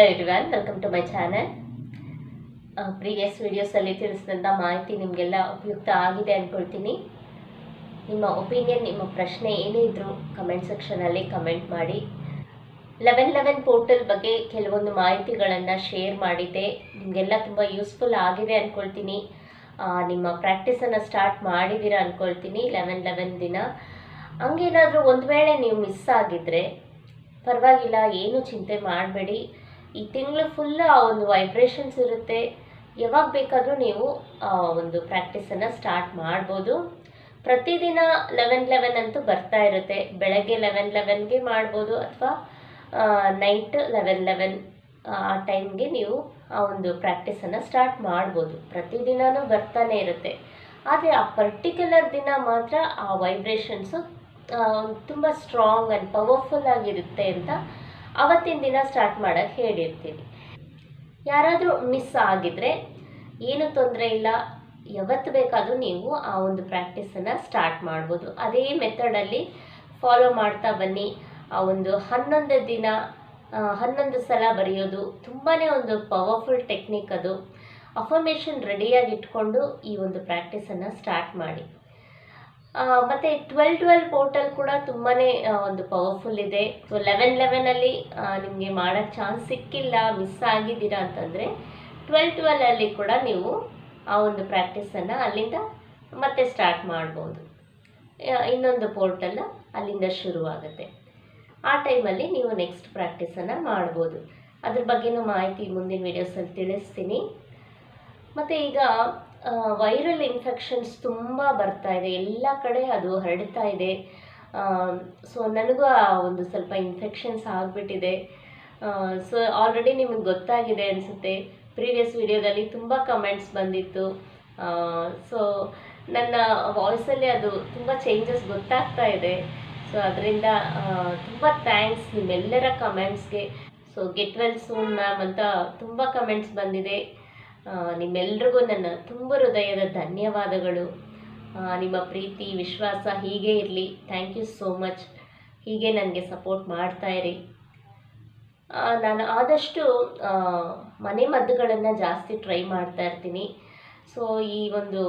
Hello everyone, welcome to my channel. Previous ವಿಡಿಯೋಸಲ್ಲಿ ತಿಳಿಸಿದಂಥ ಮಾಹಿತಿ ನಿಮಗೆಲ್ಲ ಉಪಯುಕ್ತ ಆಗಿದೆ ಅಂದ್ಕೊಳ್ತೀನಿ. ನಿಮ್ಮ ಒಪಿನಿಯನ್, ನಿಮ್ಮ ಪ್ರಶ್ನೆ ಏನೇ ಇದ್ದರೂ ಕಮೆಂಟ್ ಸೆಕ್ಷನಲ್ಲಿ ಕಮೆಂಟ್ ಮಾಡಿ. 1111 ಪೋರ್ಟಲ್ ಬಗ್ಗೆ ಕೆಲವೊಂದು ಮಾಹಿತಿಗಳನ್ನು ಶೇರ್ ಮಾಡಿದ್ದೆ. ನಿಮಗೆಲ್ಲ ತುಂಬ ಯೂಸ್ಫುಲ್ ಆಗಿದೆ ಅಂದ್ಕೊಳ್ತೀನಿ. ನಿಮ್ಮ ಪ್ರಾಕ್ಟೀಸನ್ನು ಸ್ಟಾರ್ಟ್ ಮಾಡಿದ್ದೀರಾ ಅಂದ್ಕೊಳ್ತೀನಿ 1111 ದಿನ. ಹಂಗೇನಾದರೂ ಒಂದು ವೇಳೆ ನೀವು ಮಿಸ್ ಆಗಿದ್ದರೆ ಪರವಾಗಿಲ್ಲ, ಏನು ಚಿಂತೆ ಮಾಡಬೇಡಿ. ಈ ತಿಂಗಳು ಫುಲ್ ಆ ಒಂದು ವೈಬ್ರೇಷನ್ಸ್ ಇರುತ್ತೆ. ಯಾವಾಗ ಬೇಕಾದರೂ ನೀವು ಒಂದು ಪ್ರಾಕ್ಟೀಸನ್ನು ಸ್ಟಾರ್ಟ್ ಮಾಡ್ಬೋದು. ಪ್ರತಿದಿನ 1111 ಅಂತೂ ಬರ್ತಾ ಇರುತ್ತೆ. ಬೆಳಗ್ಗೆ 1111ಗೆ ಮಾಡ್ಬೋದು ಅಥವಾ ನೈಟ್ 1111 ಆ ಟೈಮ್ಗೆ ನೀವು ಆ ಒಂದು ಪ್ರಾಕ್ಟೀಸನ್ನು ಸ್ಟಾರ್ಟ್ ಮಾಡ್ಬೋದು. ಪ್ರತಿದಿನವೂ ಬರ್ತಾನೆ ಇರುತ್ತೆ. ಆದರೆ ಆ ಪರ್ಟಿಕ್ಯುಲರ್ ದಿನ ಮಾತ್ರ ಆ ವೈಬ್ರೇಷನ್ಸು ತುಂಬ ಸ್ಟ್ರಾಂಗ್ ಆ್ಯಂಡ್ ಪವರ್ಫುಲ್ ಆಗಿರುತ್ತೆ ಅಂತ ಅವತ್ತಿನ ದಿನ ಸ್ಟಾರ್ಟ್ ಮಾಡೋಕ್ಕೆ ಹೇಳಿರ್ತೀವಿ. ಯಾರಾದರೂ ಮಿಸ್ ಆಗಿದರೆ ಏನು ತೊಂದರೆ ಇಲ್ಲ, ಯಾವತ್ತು ಬೇಕಾದರೂ ನೀವು ಆ ಒಂದು ಪ್ರಾಕ್ಟೀಸನ್ನು ಸ್ಟಾರ್ಟ್ ಮಾಡ್ಬೋದು. ಅದೇ ಮೆಥಡಲ್ಲಿ ಫಾಲೋ ಮಾಡ್ತಾ ಬನ್ನಿ. ಆ ಒಂದು 11 ದಿನ 11 ಸಲ ಬರೆಯೋದು ತುಂಬಾ ಒಂದು ಪವರ್ಫುಲ್ ಟೆಕ್ನಿಕ್. ಅದು ಅಫರ್ಮೇಷನ್ ರೆಡಿಯಾಗಿ ಇಟ್ಕೊಂಡು ಈ ಒಂದು ಪ್ರಾಕ್ಟೀಸನ್ನು ಸ್ಟಾರ್ಟ್ ಮಾಡಿ. ಮತ್ತು 1212 ಪೋರ್ಟಲ್ ಕೂಡ ತುಂಬಾ ಒಂದು ಪವರ್ಫುಲ್ ಇದೆ. ಸೊ 1111ಅಲ್ಲಿ ನಿಮಗೆ ಮಾಡೋಕ್ಕೆ ಚಾನ್ಸ್ ಸಿಕ್ಕಿಲ್ಲ, ಮಿಸ್ ಆಗಿದ್ದೀರಾ ಅಂತಂದರೆ 1212ಅಲ್ಲಿ ಕೂಡ ನೀವು ಆ ಒಂದು ಪ್ರಾಕ್ಟೀಸನ್ನು ಅಲ್ಲಿಂದ ಮತ್ತೆ ಸ್ಟಾರ್ಟ್ ಮಾಡ್ಬೋದು. ಇನ್ನೊಂದು ಪೋರ್ಟಲ್ ಅಲ್ಲಿಂದ ಶುರುವಾಗುತ್ತೆ. ಆ ಟೈಮಲ್ಲಿ ನೀವು ನೆಕ್ಸ್ಟ್ ಪ್ರಾಕ್ಟೀಸನ್ನು ಮಾಡ್ಬೋದು. ಅದ್ರ ಬಗ್ಗೆನೂ ಮಾಹಿತಿ ಮುಂದಿನ ವೀಡಿಯೋಸಲ್ಲಿ ತಿಳಿಸ್ತೀನಿ. ಮತ್ತು ಈಗ ವೈರಲ್ ಇನ್ಫೆಕ್ಷನ್ಸ್ ತುಂಬ ಬರ್ತಾ ಇದೆ, ಎಲ್ಲ ಕಡೆ ಅದು ಹರಡ್ತಾ ಇದೆ. ಸೊ ನನಗೂ ಒಂದು ಸ್ವಲ್ಪ ಇನ್ಫೆಕ್ಷನ್ಸ್ ಆಗಿಬಿಟ್ಟಿದೆ. ಸೊ ಆಲ್ರೆಡಿ ನಿಮಗೆ ಗೊತ್ತಾಗಿದೆ ಅನಿಸುತ್ತೆ. ಪ್ರೀವಿಯಸ್ ವಿಡಿಯೋದಲ್ಲಿ ತುಂಬ ಕಮೆಂಟ್ಸ್ ಬಂದಿತ್ತು. ಸೊ ನನ್ನ ವಾಯ್ಸಲ್ಲಿ ಅದು ತುಂಬ ಚೇಂಜಸ್ ಗೊತ್ತಾಗ್ತಾ ಇದೆ. ಸೊ ಅದರಿಂದ ತುಂಬ ಥ್ಯಾಂಕ್ಸ್ ನಿಮ್ಮೆಲ್ಲರ ಕಮೆಂಟ್ಸ್ಗೆ. So get well soon ma'am ಅಂತ ತುಂಬ ಕಮೆಂಟ್ಸ್ ಬಂದಿದೆ. ನಿಮ್ಮೆಲ್ರಿಗೂ ನನ್ನ ತುಂಬ ಹೃದಯದ ಧನ್ಯವಾದಗಳು. ನಿಮ್ಮ ಪ್ರೀತಿ ವಿಶ್ವಾಸ ಹೀಗೆ ಇರಲಿ. Thank you so much. ಹೀಗೆ ನನಗೆ ಸಪೋರ್ಟ್ ಮಾಡ್ತಾಯಿರಿ. ನಾನು ಆದಷ್ಟು ಮನೆ ಮದ್ದುಗಳನ್ನು ಜಾಸ್ತಿ ಟ್ರೈ ಮಾಡ್ತಾ ಇರ್ತೀನಿ. ಸೊ ಈ ಒಂದು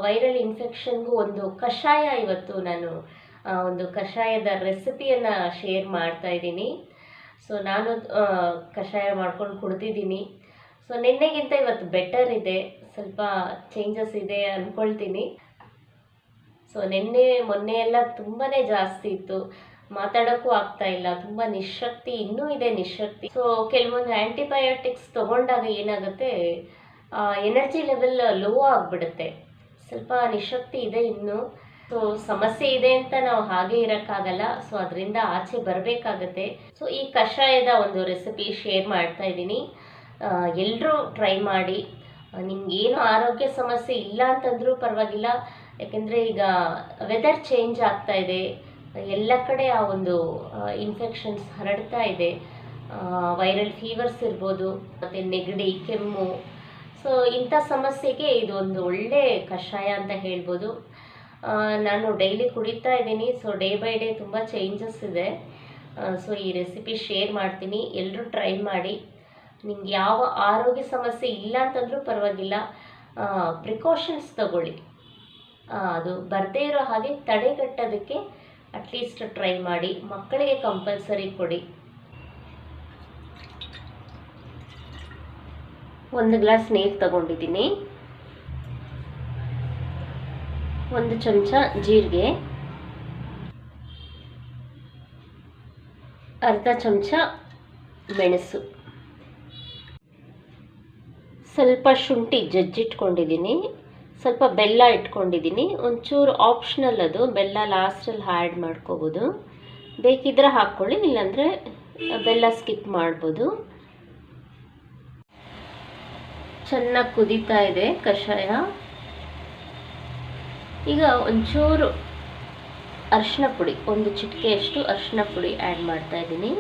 ವೈರಲ್ ಇನ್ಫೆಕ್ಷನ್ಗೂ ಒಂದು ಕಷಾಯ, ಇವತ್ತು ನಾನು ಒಂದು ಕಷಾಯದ ರೆಸಿಪಿಯನ್ನು ಶೇರ್ ಮಾಡ್ತಾಯಿದ್ದೀನಿ. ಸೊ ನಾನು ಕಷಾಯ ಮಾಡ್ಕೊಂಡು ಕುಡ್ದಿದ್ದೀನಿ. ಸೊ ನಿನ್ನೆಗಿಂತ ಇವತ್ತು ಬೆಟರ್ ಇದೆ, ಸ್ವಲ್ಪ ಚೇಂಜಸ್ ಇದೆ ಅಂದ್ಕೊಳ್ತೀನಿ. ಸೊ ಮೊನ್ನೆ ಎಲ್ಲ ತುಂಬಾ ಜಾಸ್ತಿ ಇತ್ತು, ಮಾತಾಡೋಕ್ಕೂ ಆಗ್ತಾ ಇಲ್ಲ, ತುಂಬ ನಿಶಕ್ತಿ ಇನ್ನೂ ಇದೆ, ನಿಶಕ್ತಿ. ಸೊ ಕೆಲವೊಂದು ಆ್ಯಂಟಿಬಯೋಟಿಕ್ಸ್ ತೊಗೊಂಡಾಗ ಏನಾಗುತ್ತೆ, ಎನರ್ಜಿ ಲೆವೆಲ್ ಲೋ ಆಗಿಬಿಡುತ್ತೆ. ಸ್ವಲ್ಪ ನಿಶಕ್ತಿ ಇದೆ ಇನ್ನೂ. ಸೊ ಸಮಸ್ಯೆ ಇದೆ ಅಂತ ನಾವು ಹಾಗೆ ಇರೋಕ್ಕಾಗಲ್ಲ. ಸೊ ಅದರಿಂದ ಆಚೆ ಬರಬೇಕಾಗತ್ತೆ. ಸೊ ಈ ಕಷಾಯದ ಒಂದು ರೆಸಿಪಿ ಶೇರ್ ಮಾಡ್ತಾ ಇದ್ದೀನಿ. ಎಲ್ಲರೂ ಟ್ರೈ ಮಾಡಿ. ನಿಮಗೇನು ಆರೋಗ್ಯ ಸಮಸ್ಯೆ ಇಲ್ಲ ಅಂತಂದರೂ ಪರವಾಗಿಲ್ಲ. ಯಾಕೆಂದರೆ ಈಗ ವೆದರ್ ಚೇಂಜ್ ಆಗ್ತಾ ಇದೆ, ಎಲ್ಲ ಕಡೆ ಆ ಒಂದು ಇನ್ಫೆಕ್ಷನ್ಸ್ ಹರಡ್ತಾ ಇದೆ. ವೈರಲ್ ಫೀವರ್ಸ್ ಇರ್ಬೋದು, ಮತ್ತು ನೆಗಡಿ, ಕೆಮ್ಮು. ಸೊ ಇಂಥ ಸಮಸ್ಯೆಗೆ ಇದು ಒಂದು ಒಳ್ಳೆ ಕಷಾಯ ಅಂತ ಹೇಳ್ಬೋದು. ನಾನು ಡೈಲಿ ಕುಡಿತಾ ಇದ್ದೀನಿ. ಸೊ ಡೇ ಬೈ ಡೇ ತುಂಬ ಚೇಂಜಸ್ ಇದೆ. ಸೊ ಈ ರೆಸಿಪಿ ಶೇರ್ ಮಾಡ್ತೀನಿ, ಎಲ್ಲರೂ ಟ್ರೈ ಮಾಡಿ. ನಿಮ್ಗೆ ಯಾವ ಆರೋಗ್ಯ ಸಮಸ್ಯೆ ಇಲ್ಲ ಅಂತಂದರೂ ಪರವಾಗಿಲ್ಲ, ಪ್ರಿಕಾಷನ್ಸ್ ತಗೊಳ್ಳಿ. ಅದು ಬರದೇ ಇರೋ ಹಾಗೆ ತಡೆಗಟ್ಟೋದಕ್ಕೆ ಅಟ್ಲೀಸ್ಟ್ ಟ್ರೈ ಮಾಡಿ. ಮಕ್ಕಳಿಗೆ ಕಂಪಲ್ಸರಿ ಕೊಡಿ. 1 ಗ್ಲಾಸ್ ನೀರು ತಗೊಂಡಿದ್ದೀನಿ, 1 ಚಮಚ ಜೀರಿಗೆ, ಅರ್ಧ ಚಮಚ ಮೆಣಸು, ಸ್ವಲ್ಪ ಶುಂಠಿ ಜಜ್ಜಿಟ್ಕೊಂಡಿದ್ದೀನಿ, ಸ್ವಲ್ಪ ಬೆಲ್ಲ ಇಟ್ಕೊಂಡಿದ್ದೀನಿ. ಒಂಚೂರು ಆಪ್ಷನಲ್, ಅದು ಬೆಲ್ಲ ಲಾಸ್ಟಲ್ಲಿ ಆ್ಯಡ್ ಮಾಡ್ಕೋಬೋದು. ಬೇಕಿದ್ರೆ ಹಾಕ್ಕೊಳ್ಳಿ, ಇಲ್ಲಾಂದರೆ ಬೆಲ್ಲ ಸ್ಕಿಪ್ ಮಾಡ್ಬೋದು. ಚೆನ್ನಾಗಿ ಕುದೀತಾ ಇದೆ ಕಷಾಯ. ಈಗ ಒಂಚೂರು ಅರಿಶಿನ ಪುಡಿ, 1 ಚಿಟಿಕೆಯಷ್ಟು ಅರಿಶಿನ ಪುಡಿ ಆ್ಯಡ್ ಮಾಡ್ತಾಯಿದ್ದೀನಿ.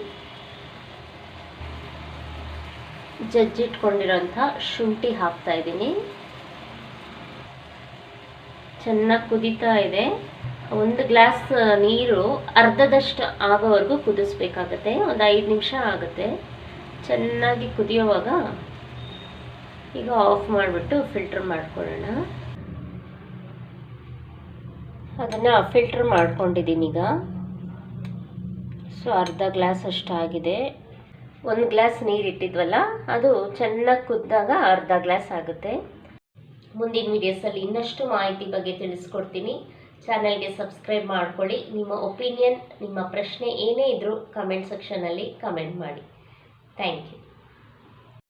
ಜಜ್ಜಿಟ್ಕೊಂಡಿರೋಂಥ ಶುಂಠಿ ಹಾಕ್ತಾಯಿದ್ದೀನಿ. ಚೆನ್ನಾಗಿ ಕುದೀತಾ ಇದೆ. 1 ಗ್ಲಾಸ್ ನೀರು ಅರ್ಧದಷ್ಟು ಆಗೋವರೆಗೂ ಕುದಿಸ್ಬೇಕಾಗತ್ತೆ. ಒಂದು 5 ನಿಮಿಷ ಆಗುತ್ತೆ. ಚೆನ್ನಾಗಿ ಕುದಿಯೋವಾಗ ಈಗ ಆಫ್ ಮಾಡಿಬಿಟ್ಟು ಫಿಲ್ಟರ್ ಮಾಡ್ಕೊಳ್ಳೋಣ. ಅದನ್ನು ಫಿಲ್ಟರ್ ಮಾಡ್ಕೊಂಡಿದ್ದೀನಿ ಈಗ. ಸೊ ಅರ್ಧ ಗ್ಲಾಸ್ ಅಷ್ಟಾಗಿದೆ. 1 ಗ್ಲಾಸ್ ನೀರು ಇಟ್ಟಿದ್ವಲ್ಲ, ಅದು ಚೆನ್ನಾಗಿ ಕುದ್ದಾಗ ಅರ್ಧ ಗ್ಲಾಸ್ ಆಗುತ್ತೆ. ಮುಂದಿನ ವೀಡಿಯೋಸಲ್ಲಿ ಇನ್ನಷ್ಟು ಮಾಹಿತಿ ಬಗ್ಗೆ ತಿಳಿಸ್ಕೊಡ್ತೀನಿ. ಚಾನಲ್ಗೆ ಸಬ್ಸ್ಕ್ರೈಬ್ ಮಾಡ್ಕೊಳ್ಳಿ. ನಿಮ್ಮ ಒಪಿನಿಯನ್, ನಿಮ್ಮ ಪ್ರಶ್ನೆ ಏನೇ ಇದ್ದರೂ ಕಮೆಂಟ್ ಸೆಕ್ಷನಲ್ಲಿ ಕಮೆಂಟ್ ಮಾಡಿ. Thank you.